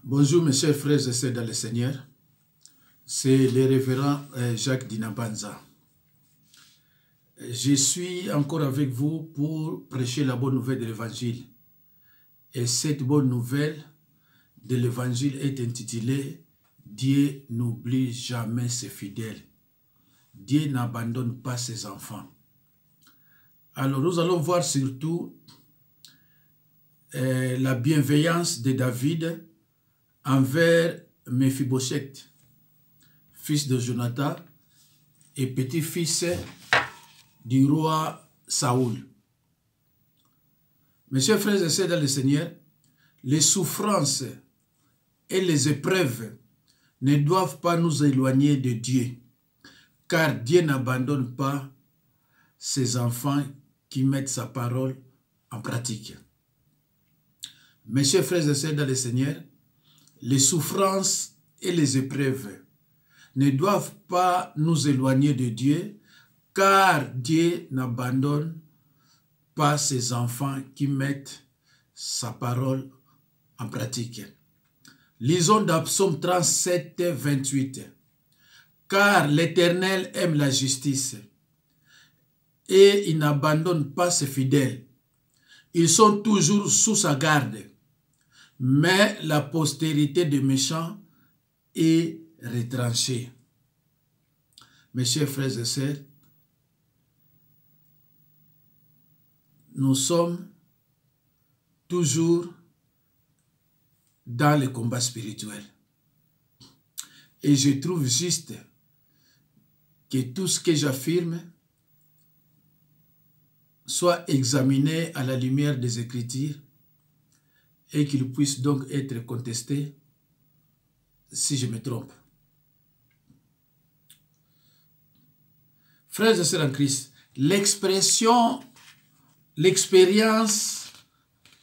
Bonjour mes chers frères et sœurs dans le Seigneur, c'est le révérend Jacques Dinabanza. Je suis encore avec vous pour prêcher la bonne nouvelle de l'Évangile. Et cette bonne nouvelle de l'Évangile est intitulée « Dieu n'oublie jamais ses fidèles. Dieu n'abandonne pas ses enfants ». Alors nous allons voir surtout la bienveillance de David envers Méphibosheth, fils de Jonathan et petit-fils du roi Saoul. Mes chers frères et sœurs dans le Seigneur, les souffrances et les épreuves ne doivent pas nous éloigner de Dieu, car Dieu n'abandonne pas ses enfants qui mettent sa parole en pratique. Mes chers frères et sœurs dans le Seigneur, les souffrances et les épreuves ne doivent pas nous éloigner de Dieu, car Dieu n'abandonne pas ses enfants qui mettent sa parole en pratique. Lisons dans Psaume 37, 28. « Car l'Éternel aime la justice et il n'abandonne pas ses fidèles. Ils sont toujours sous sa garde. Mais la postérité des méchants est retranchée. » Mes chers frères et sœurs, nous sommes toujours dans le combat spirituel. Et je trouve juste que tout ce que j'affirme soit examiné à la lumière des Écritures et qu'il puisse donc être contesté si je me trompe. Frères et sœurs en Christ, l'expérience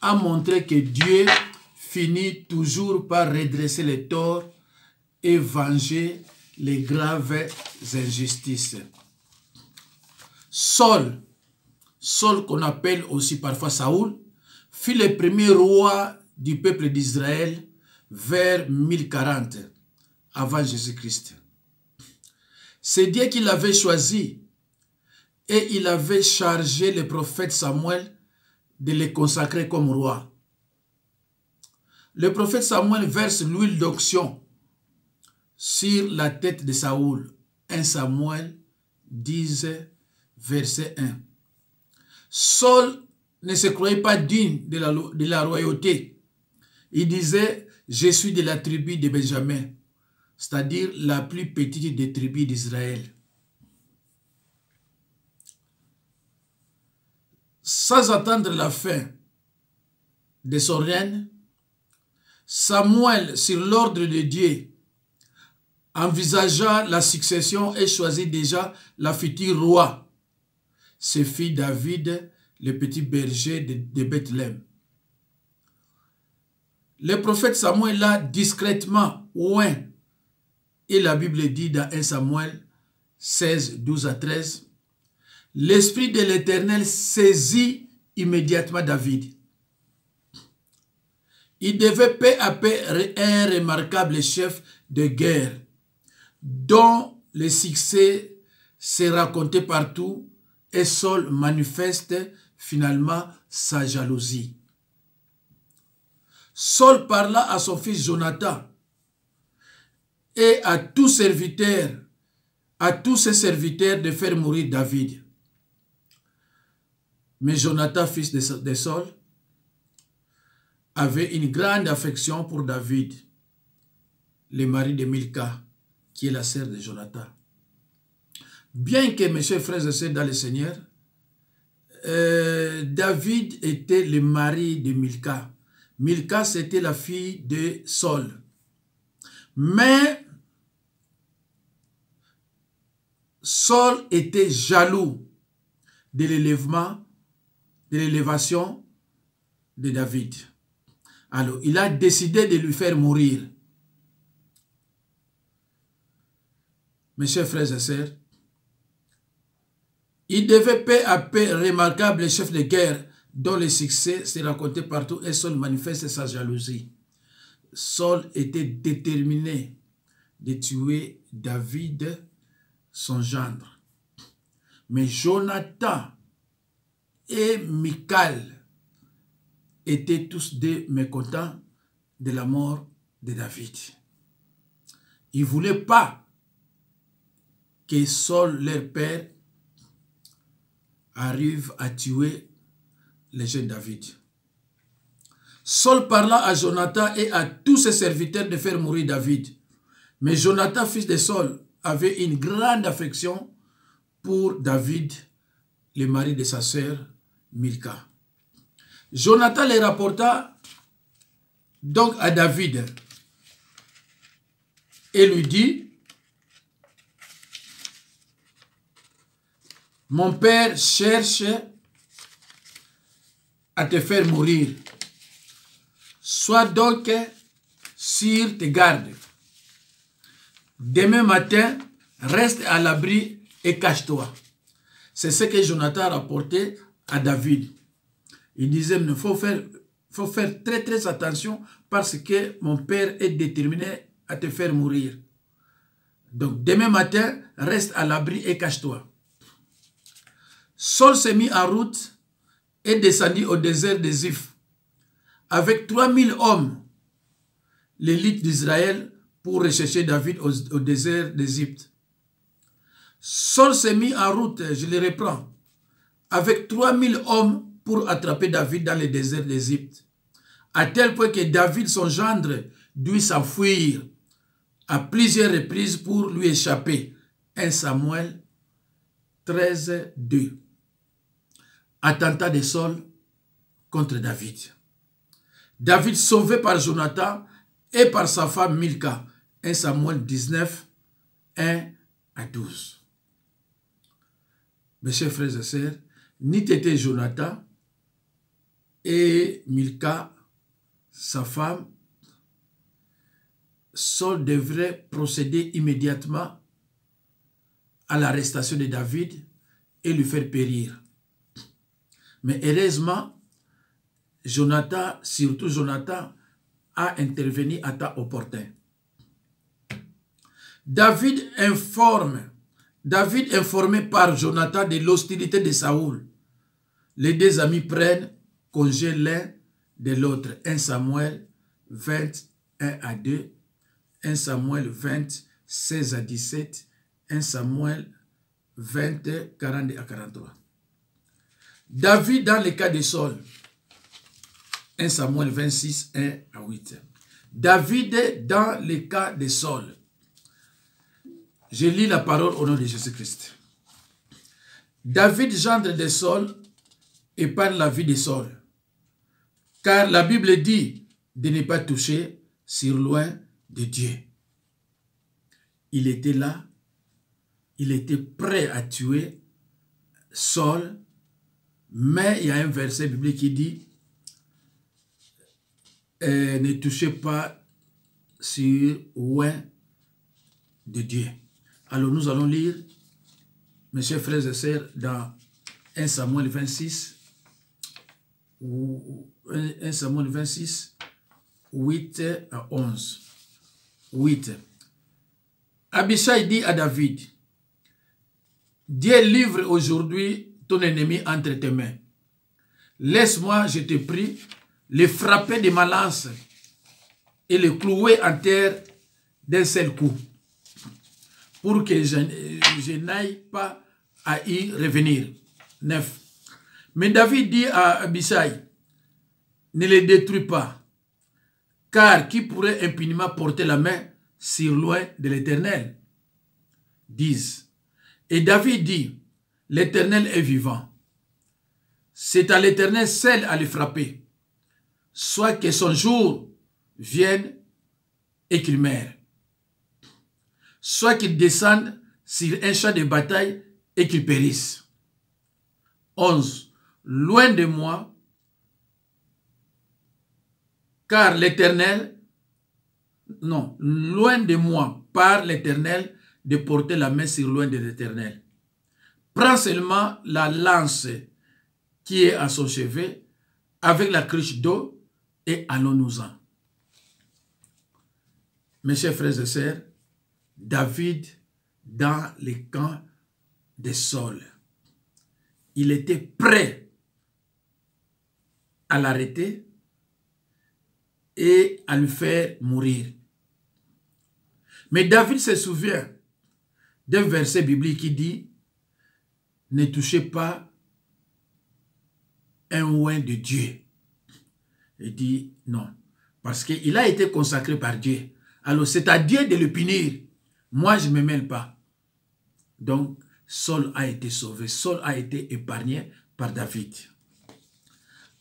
a montré que Dieu finit toujours par redresser les torts et venger les graves injustices. Saul qu'on appelle aussi parfois Saoul, fut le premier roi du peuple d'Israël vers 1040 avant Jésus-Christ. C'est Dieu qui l'avait choisi et il avait chargé le prophète Samuel de le consacrer comme roi. Le prophète Samuel verse l'huile d'onction sur la tête de Saoul. 1 Samuel 10, verset 1. Saul ne se croyait pas digne de la royauté. Il disait, je suis de la tribu de Benjamin, c'est-à-dire la plus petite des tribus d'Israël. Sans attendre la fin de son règne, Samuel, sur l'ordre de Dieu, envisagea la succession et choisit déjà la future roi. Ce fut David, le petit berger de Bethléem. Le prophète Samuel l'a discrètement oint. Et la Bible dit dans 1 Samuel 16, 12 à 13, « L'Esprit de l'Éternel saisit immédiatement David. Il devait peu à peu un remarquable chef de guerre, dont le succès se racontait partout, et Saul manifeste finalement sa jalousie. Saul parla à son fils Jonathan et à tous ses serviteurs de faire mourir David. Mais Jonathan, fils de Saul, avait une grande affection pour David, le mari de Milka, qui est la sœur de Jonathan. Bien que, mes chers frères et sœurs dans le Seigneur, David était le mari de Milka. Milka, c'était la fille de Saul. Mais Saul était jaloux de l'élévation de David. Alors, il a décidé de lui faire mourir. Mes chers frères et sœurs, il devait peu à peu remarquable chef de guerre dont le succès s'est raconté partout et Saul manifeste sa jalousie. Saul était déterminé de tuer David, son gendre. Mais Jonathan et Michal étaient tous deux mécontents de la mort de David. Ils ne voulaient pas que Saul, leur père, arrive à tuer le jeune David. Saul parla à Jonathan et à tous ses serviteurs de faire mourir David. Mais Jonathan, fils de Saul, avait une grande affection pour David, le mari de sa sœur Milka. Jonathan les rapporta donc à David et lui dit: mon père cherche à te faire mourir. Sois donc sur tes gardes. Demain matin, reste à l'abri et cache-toi. C'est ce que Jonathan a rapporté à David. Il disait: il faut faire très très attention parce que mon père est déterminé à te faire mourir. Donc demain matin, reste à l'abri et cache-toi. Saul s'est mis en route et descendit au désert de Ziph avec 3000 hommes, l'élite d'Israël, pour rechercher David au désert d'Égypte. Saul s'est mis en route, je le reprends, avec 3000 hommes pour attraper David dans le désert d'Égypte, à tel point que David, son gendre, dut s'enfuir à plusieurs reprises pour lui échapper. 1 Samuel 13, 2. Attentat de Saul contre David. David sauvé par Jonathan et par sa femme Milka. 1 Samuel 19, 1 à 12. Mes chers frères et sœurs, ni t'étais Jonathan et Milka, sa femme, Saul devrait procéder immédiatement à l'arrestation de David et lui faire périr. Mais heureusement, Jonathan, surtout Jonathan, a intervenu à temps opportun. David informé par Jonathan de l'hostilité de Saoul. Les deux amis prennent congé l'un de l'autre. 1 Samuel 21 à 2, 1 Samuel 20, 16 à 17, 1 Samuel 20, 40 à 43. David dans le cas de Saul. 1 Samuel 26, 1 à 8. David dans le cas de Saul. Je lis la parole au nom de Jésus-Christ. David, gendre de Saul, épargne la vie de Saul. Car la Bible dit de ne pas toucher sur loin de Dieu. Il était là, il était prêt à tuer Saul, mais il y a un verset biblique qui dit ne touchez pas sur loin de Dieu. Alors nous allons lire, mes chers frères et sœurs, dans 1 Samuel 26, 1 Samuel 26, 8 à 11. 8. Abishai dit à David: Dieu livre aujourd'hui ton ennemi entre tes mains. Laisse-moi, je te prie, le frapper de ma lance et le clouer en terre d'un seul coup, pour que je n'aille pas à y revenir. 9. Mais David dit à Abishai: ne les détruis pas, car qui pourrait impunément porter la main sur loin de l'Éternel? 10. Et David dit: l'Éternel est vivant. C'est à l'Éternel seul à le frapper, soit que son jour vienne et qu'il meure, soit qu'il descende sur un champ de bataille et qu'il périsse. 11. Loin de moi, car l'Éternel, non, loin de moi, par l'Éternel, de porter la main sur loin de l'Éternel. Prends seulement la lance qui est à son chevet, avec la cruche d'eau, et allons-nous-en. Mes chers frères et sœurs, David, dans les camps de Saul, il était prêt à l'arrêter et à lui faire mourir. Mais David se souvient d'un verset biblique qui dit « Ne touchez pas un oint de Dieu ». Il dit non, parce qu'il a été consacré par Dieu. Alors c'est à Dieu de le punir. Moi, je ne me mêle pas. Donc, Saul a été sauvé. Saul a été épargné par David.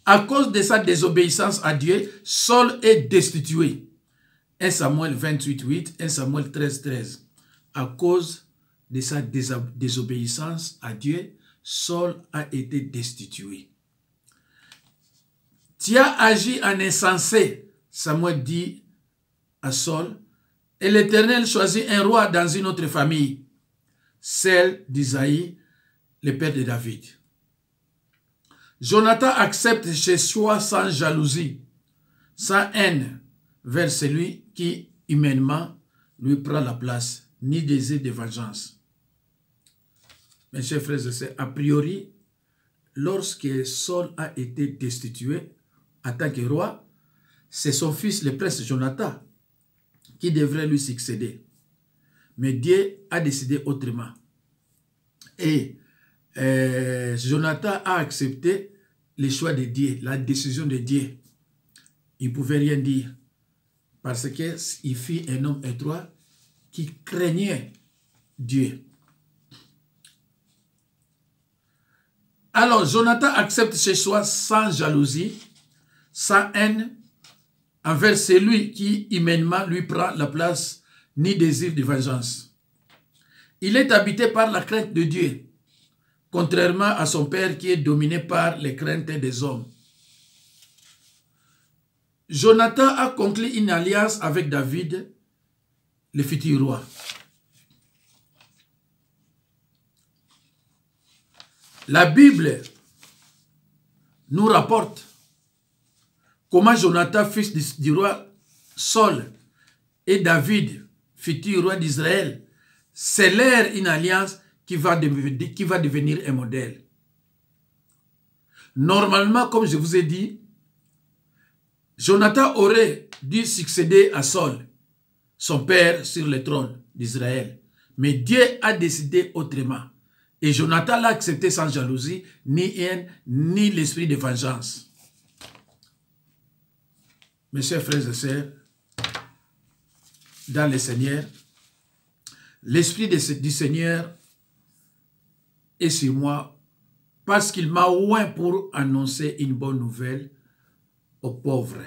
À cause de sa désobéissance à Dieu, Saul est destitué. 1 Samuel 28, 8, 1 Samuel 13, 13. À cause de sa désobéissance à Dieu, Saul a été destitué. Tu as agi en insensé, Samuel dit à Saul, et l'Éternel choisit un roi dans une autre famille, celle d'Isaïe, le père de David. Jonathan accepte chez soi sans jalousie, sans haine vers celui qui, humainement, lui prend la place, ni désir de vengeance. Mes chers frères et sœurs, a priori, lorsque Saul a été destitué en tant que roi, c'est son fils, le prince Jonathan, qui devrait lui succéder. Mais Dieu a décidé autrement. Et Jonathan a accepté le choix de Dieu, la décision de Dieu. Il ne pouvait rien dire. Parce qu'il fit un homme étroit qui craignait Dieu. Alors, Jonathan accepte chez soi sans jalousie, sans haine, envers celui qui humainement lui prend la place, ni désir de vengeance. Il est habité par la crainte de Dieu, contrairement à son père qui est dominé par les craintes des hommes. Jonathan a conclu une alliance avec David, le futur roi. La Bible nous rapporte comment Jonathan, fils du roi Saul, et David, futur roi d'Israël, scellèrent une alliance qui va devenir un modèle. Normalement, comme je vous ai dit, Jonathan aurait dû succéder à Saul, son père, sur le trône d'Israël. Mais Dieu a décidé autrement. Et Jonathan l'a accepté sans jalousie, ni haine, ni l'esprit de vengeance. Mes chers frères et sœurs, dans le Seigneur, l'esprit du Seigneur est sur moi parce qu'il m'a oint pour annoncer une bonne nouvelle aux pauvres.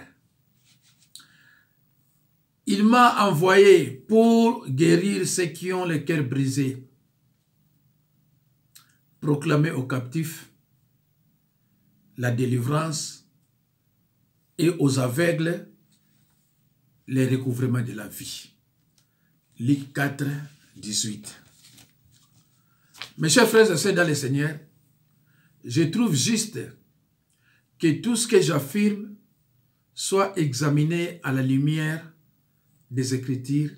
Il m'a envoyé pour guérir ceux qui ont le cœur brisé, proclamer aux captifs la délivrance et aux aveugles le recouvrement de la vie. Luc 4, 18. Mes chers frères et sœurs dans le Seigneur, je trouve juste que tout ce que j'affirme soit examiné à la lumière des Écritures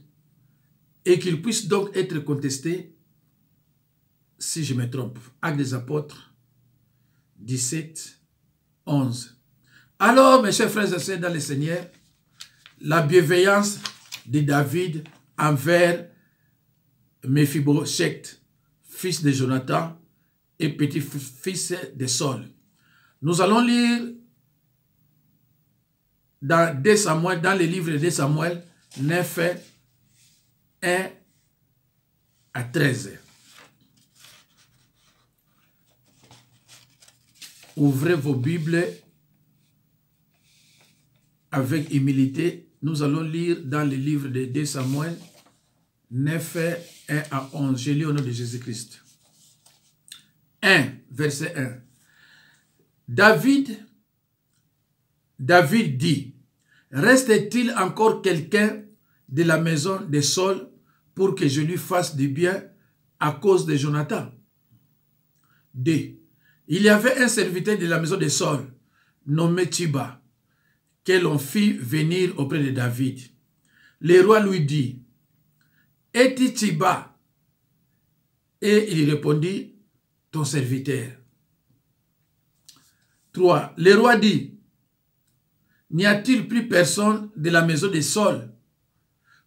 et qu'il puisse donc être contesté si je me trompe. Actes des Apôtres 17, 11. Alors, mes chers frères et sœurs dans le Seigneur, la bienveillance de David envers Méphibosheth, fils de Jonathan et petit-fils de Saul. Nous allons lire dans le livre de Samuel 9, 1 à 13. Ouvrez vos Bibles avec humilité. Nous allons lire dans le livre de 2 Samuel 9, 1 à 11. Je lis au nom de Jésus-Christ. 1, verset 1. David dit, reste-t-il encore quelqu'un de la maison de Saul pour que je lui fasse du bien à cause de Jonathan? 2. Il y avait un serviteur de la maison de Saul, nommé Tiba, que l'on fit venir auprès de David. le roi lui dit, es-tu Tiba? Et il répondit, ton serviteur. 3. Le roi dit, n'y a-t-il plus personne de la maison de Saul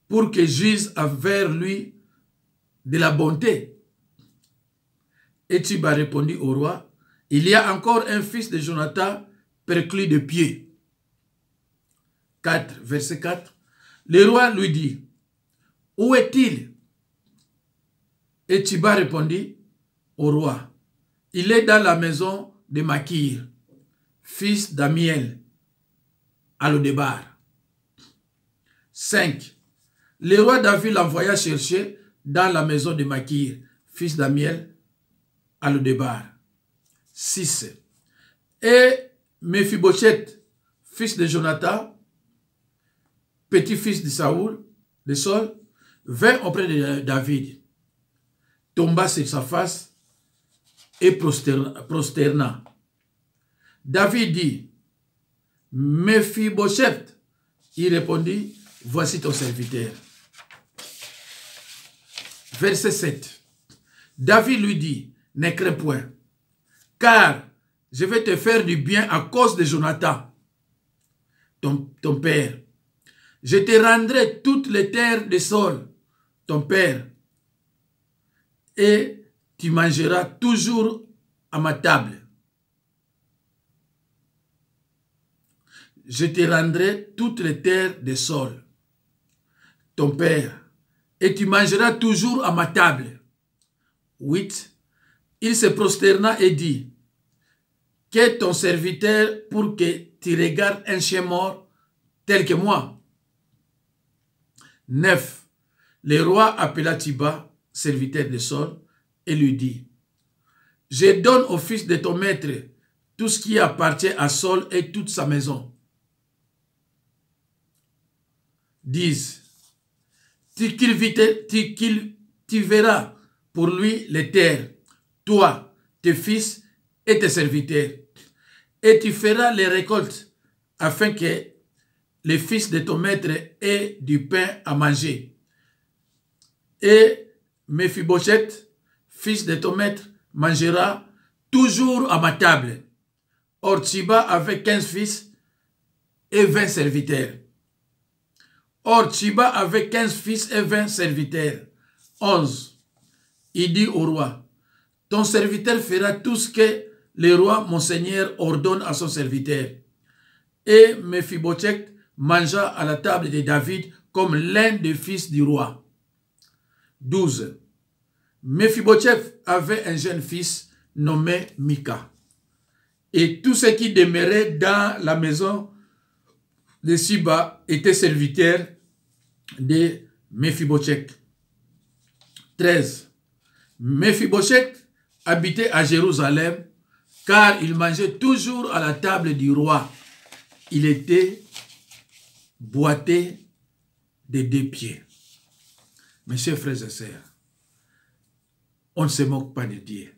pour que j'use envers lui de la bonté? Et Tiba répondit au roi, il y a encore un fils de Jonathan perclus de pied. 4, verset 4. Le roi lui dit, où est-il? Et Tiba répondit au roi, il est dans la maison de Makir, fils d'Amiel, à Lodébar. 5. Le roi David l'envoya chercher dans la maison de Makir, fils d'Amiel, à Lodébar. 6. Et Mephibosheth, fils de Jonathan, petit-fils de Saul, vint auprès de David, tomba sur sa face et prosterna. David dit, Mephibosheth, il répondit, voici ton serviteur. Verset 7. David lui dit, ne crains point, car je vais te faire du bien à cause de Jonathan, ton père. Je te rendrai toutes les terres de Saul, ton père, et tu mangeras toujours à ma table. Je te rendrai toutes les terres de Saul, ton père, et tu mangeras toujours à ma table. 8. Il se prosterna et dit, qu'est ton serviteur pour que tu regardes un chien mort tel que moi? 9. Le roi appela Tiba, serviteur de Saul, et lui dit, je donne au fils de ton maître tout ce qui appartient à Saul et toute sa maison. 10. Tu cultiveras pour lui les terres, toi, tes fils et tes serviteurs, et tu feras les récoltes afin que les fils de ton maître aient du pain à manger. Et Mephibosheth, fils de ton maître, mangera toujours à ma table. Or, Tiba avait 15 fils et 20 serviteurs. Or, Tiba avait 15 fils et 20 serviteurs. 11. Il dit au roi, ton serviteur fera tout ce que le roi, mon seigneur, ordonne à son serviteur. Et Mephibosheth mangea à la table de David comme l'un des fils du roi. 12. Mephibosheth avait un jeune fils nommé Mika. Et tous ceux qui demeuraient dans la maison de Siba étaient serviteurs de Mephibosheth. 13. Mephibosheth habitait à Jérusalem car il mangeait toujours à la table du roi. Il était boité de 2 pieds. Mes chers frères et sœurs, on ne se moque pas de Dieu.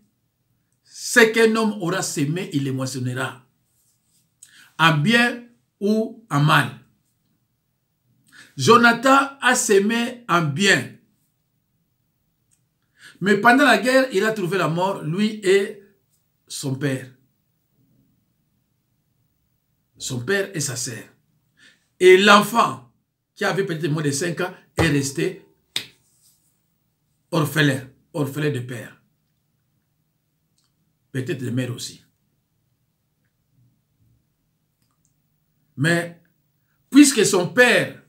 Ce qu'un homme aura semé, il le moissonnera. En bien ou en mal. Jonathan a semé en bien. Mais pendant la guerre, il a trouvé la mort, lui et son père. Son père et sa sœur. Et l'enfant, qui avait peut-être moins de 5 ans, est resté orphelin de père. Peut-être de mère aussi. Mais, puisque son père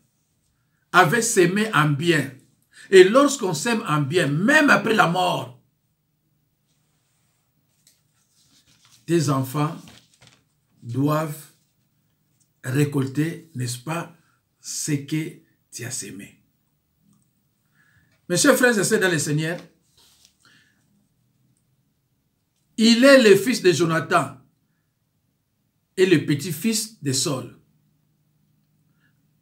avait semé en bien, et lorsqu'on sème en bien, même après la mort, tes enfants doivent récolter, n'est-ce pas, ce que tu as semé. Mes chers frères et sœurs dans le Seigneur, il est le fils de Jonathan et le petit-fils de Saul.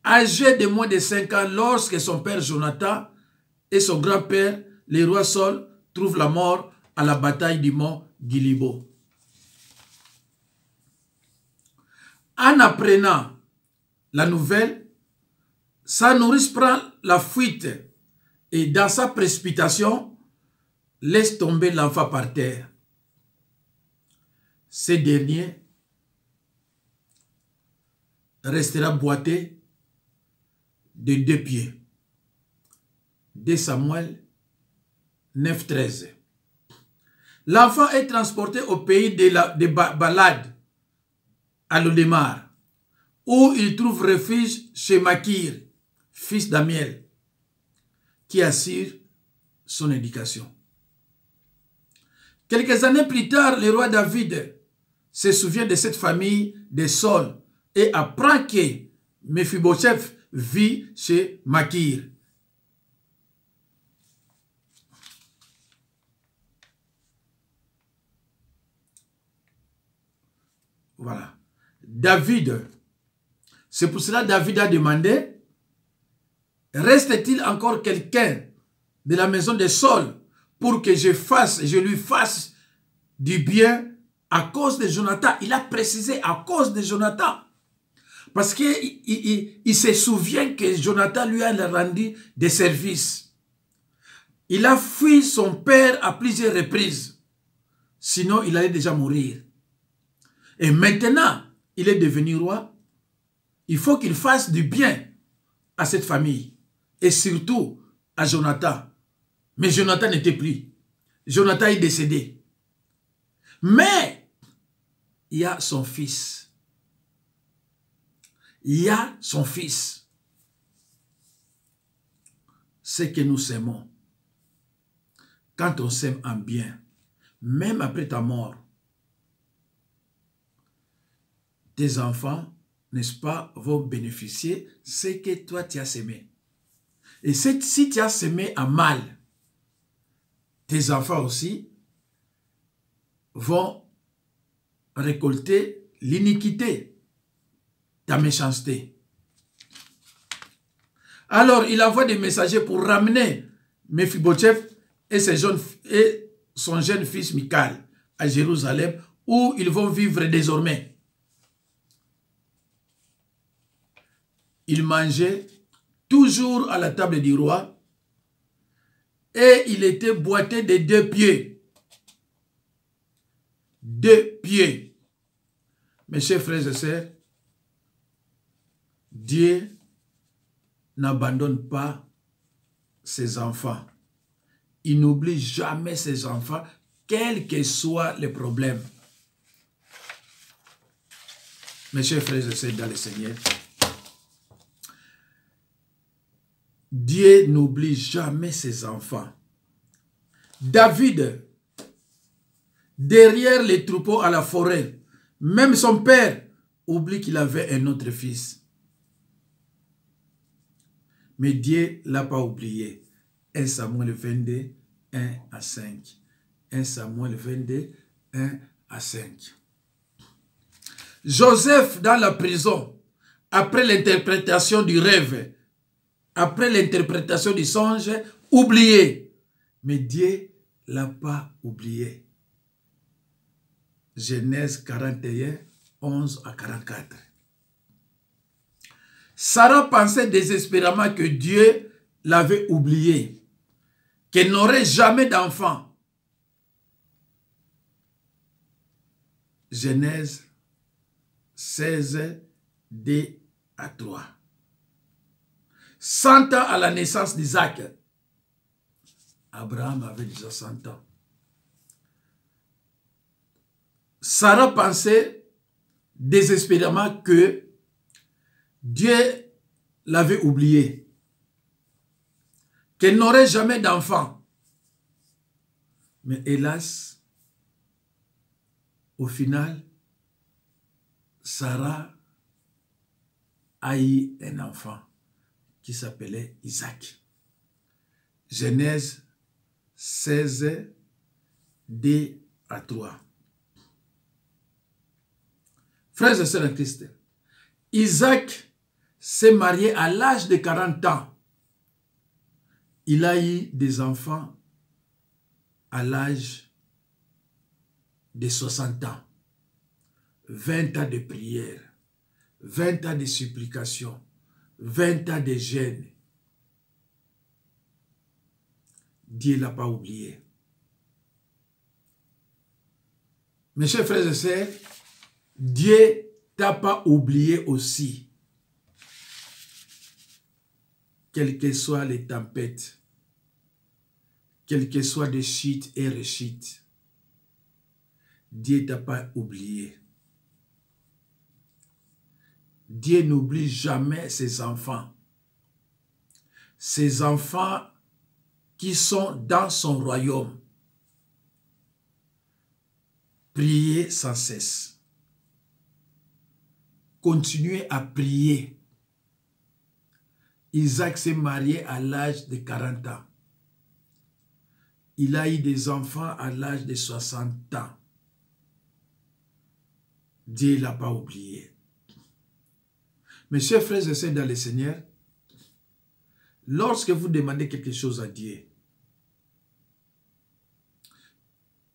Âgé de moins de 5 ans, lorsque son père Jonathan et son grand-père, le roi Saul, trouvent la mort à la bataille du mont Gilibo. En apprenant la nouvelle, sa nourrice prend la fuite et dans sa précipitation, laisse tomber l'enfant par terre. Ce dernier restera boité de 2 pieds. 2 Samuel 9, 13. L'enfant est transporté au pays de Balad, à Lodémar, où il trouve refuge chez Makir, fils d'Amiel, qui assure son éducation. Quelques années plus tard, le roi David se souvient de cette famille de Saul et apprend que Mephibosheth vit chez Makir. Voilà. David, c'est pour cela que David a demandé, reste-t-il encore quelqu'un de la maison de Saul pour que je lui fasse du bien à cause de Jonathan? Il a précisé à cause de Jonathan. Parce qu'il se souvient que Jonathan lui a rendu des services. Il a fui son père à plusieurs reprises. Sinon, il allait déjà mourir. Et maintenant, il est devenu roi. Il faut qu'il fasse du bien à cette famille. Et surtout à Jonathan. Mais Jonathan n'était plus. Jonathan est décédé. Mais il y a son fils. Il y a son fils. C'est que nous s'aimons. Quand on s'aime en bien, même après ta mort, tes enfants, n'est-ce pas, vont bénéficier de ce que toi tu as semé. Et si tu as semé en mal, tes enfants aussi vont récolter l'iniquité, ta méchanceté. Alors, il envoie des messagers pour ramener Mephibosheth et son jeune fils Michal à Jérusalem, où ils vont vivre désormais. Il mangeait toujours à la table du roi et il était boité de 2 pieds. 2 pieds. Mes chers frères et sœurs, Dieu n'abandonne pas ses enfants. Il n'oublie jamais ses enfants, quels que soient les problèmes. Mes chers frères et sœurs dans le Seigneur, Dieu n'oublie jamais ses enfants. David, derrière les troupeaux à la forêt, même son père oublie qu'il avait un autre fils. Mais Dieu ne l'a pas oublié. 1 Samuel 22, 1 à 5. 1 Samuel 22, 1 à 5. Joseph dans la prison, après l'interprétation du rêve, après l'interprétation du songe, oublié. Mais Dieu ne l'a pas oublié. Genèse 41, 11 à 44. Sarah pensait désespérément que Dieu l'avait oublié, qu'elle n'aurait jamais d'enfant. Genèse 16, 2 à 3. 100 ans à la naissance d'Isaac. Abraham avait déjà 100 ans. Sarah pensait désespérément que Dieu l'avait oublié, qu'elle n'aurait jamais d'enfant. Mais hélas, au final, Sarah a eu un enfant qui s'appelait Isaac. Genèse 16, 2 à 3. Frères et sœurs en Christ, Isaac s'est marié à l'âge de 40 ans. Il a eu des enfants à l'âge de 60 ans. 20 ans de prière, 20 ans de supplication, 20 ans de jeûne. Dieu ne l'a pas oublié. Mes chers frères et sœurs, Dieu t'a pas oublié aussi. Quelles que soient les tempêtes, quelles que soient des chutes et rechutes, Dieu t'a pas oublié. Dieu n'oublie jamais ses enfants. Ses enfants qui sont dans son royaume. Priez sans cesse. Continuez à prier. Isaac s'est marié à l'âge de 40 ans. Il a eu des enfants à l'âge de 60 ans. Dieu ne l'a pas oublié. Mes chers frères et sœurs dans le Seigneur, lorsque vous demandez quelque chose à Dieu,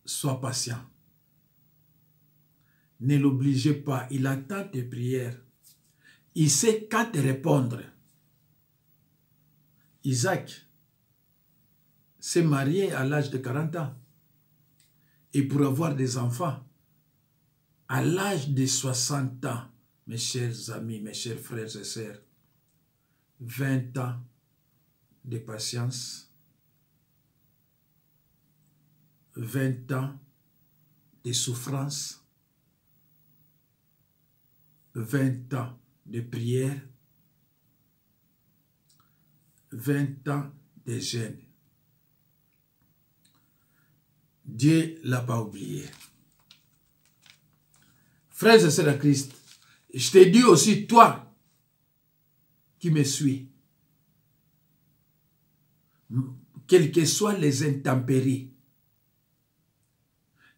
sois patient. Ne l'obligez pas. Il attend tes prières. Il sait quand te répondre. Isaac s'est marié à l'âge de 40 ans. Et pour avoir des enfants, à l'âge de 60 ans, mes chers amis, mes chers frères et sœurs, 20 ans de patience, 20 ans de souffrance, 20 ans de prière, 20 ans de jeûne. Dieu ne l'a pas oublié. Frères et sœurs de Christ, je te dis aussi, toi qui me suis, quelles que soient les intempéries,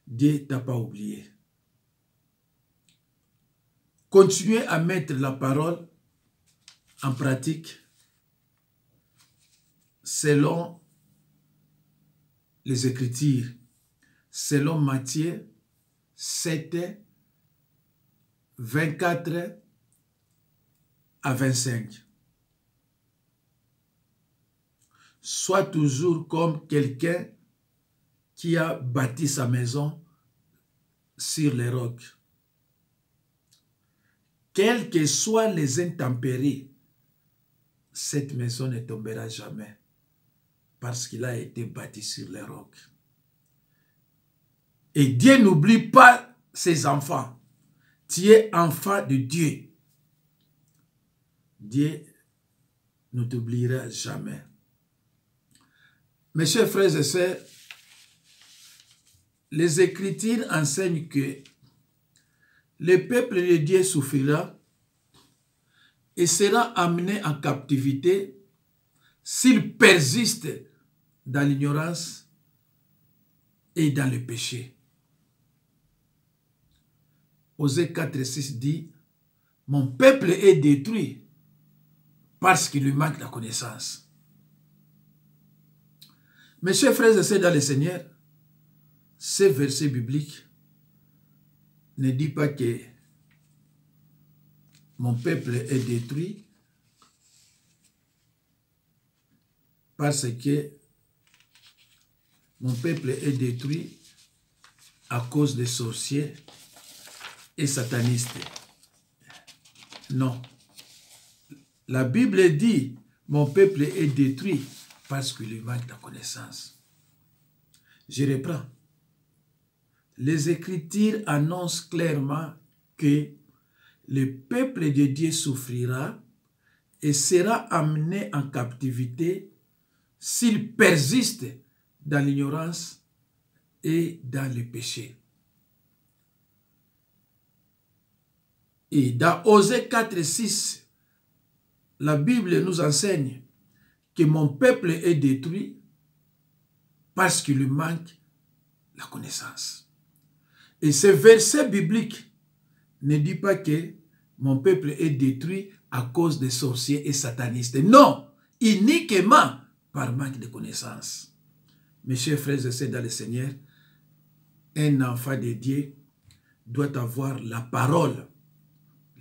Dieu ne t'a pas oublié. Continuez à mettre la parole en pratique selon les Écritures, selon Matthieu 7, 24 à 25. Sois toujours comme quelqu'un qui a bâti sa maison sur les rocs. Quelles que soient les intempéries, cette maison ne tombera jamais parce qu'il a été bâti sur les rocs. Et Dieu n'oublie pas ses enfants. Tu es enfant de Dieu. Dieu ne t'oubliera jamais. Mes chers frères et sœurs, les Écritures enseignent que le peuple de Dieu souffrira et sera amené en captivité s'il persiste dans l'ignorance et dans le péché. Osée 4,6 dit, « Mon peuple est détruit parce qu'il lui manque la connaissance. » Mes chers frères et sœurs dans le Seigneur, ces versets bibliques ne dit pas que mon peuple est détruit parce que mon peuple est détruit à cause des sorciers et satanistes. Non. La Bible dit, mon peuple est détruit parce qu'il lui manque la connaissance. Je reprends. Les Écritures annoncent clairement que le peuple de Dieu souffrira et sera amené en captivité s'il persiste dans l'ignorance et dans le péché. Et dans Osée 4,6, la Bible nous enseigne que mon peuple est détruit parce qu'il lui manque la connaissance. Et ce verset biblique ne dit pas que mon peuple est détruit à cause des sorciers et satanistes. Non, uniquement par manque de connaissance. Mes chers frères et sœurs dans le Seigneur, un enfant de Dieu doit avoir la parole,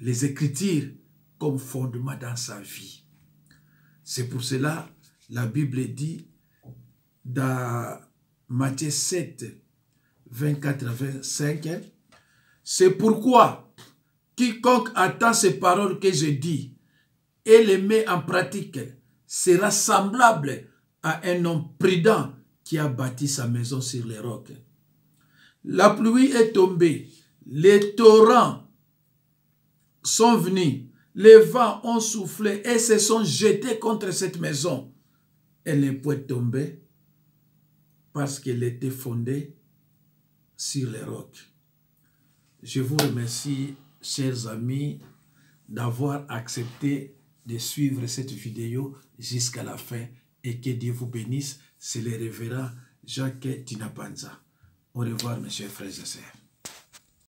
les Écritures comme fondement dans sa vie. C'est pour cela, la Bible dit dans Matthieu 7, 24 à 25, c'est pourquoi quiconque attend ces paroles que je dis et les met en pratique sera semblable à un homme prudent qui a bâti sa maison sur les rocs. La pluie est tombée, les torrents sont venus, les vents ont soufflé et se sont jetés contre cette maison. Elle n'est point tombée parce qu'elle était fondée sur les rocs. Je vous remercie, chers amis, d'avoir accepté de suivre cette vidéo jusqu'à la fin et que Dieu vous bénisse. C'est le révérend Jacques Tinapanza. Au revoir, mes chers frères et sœurs.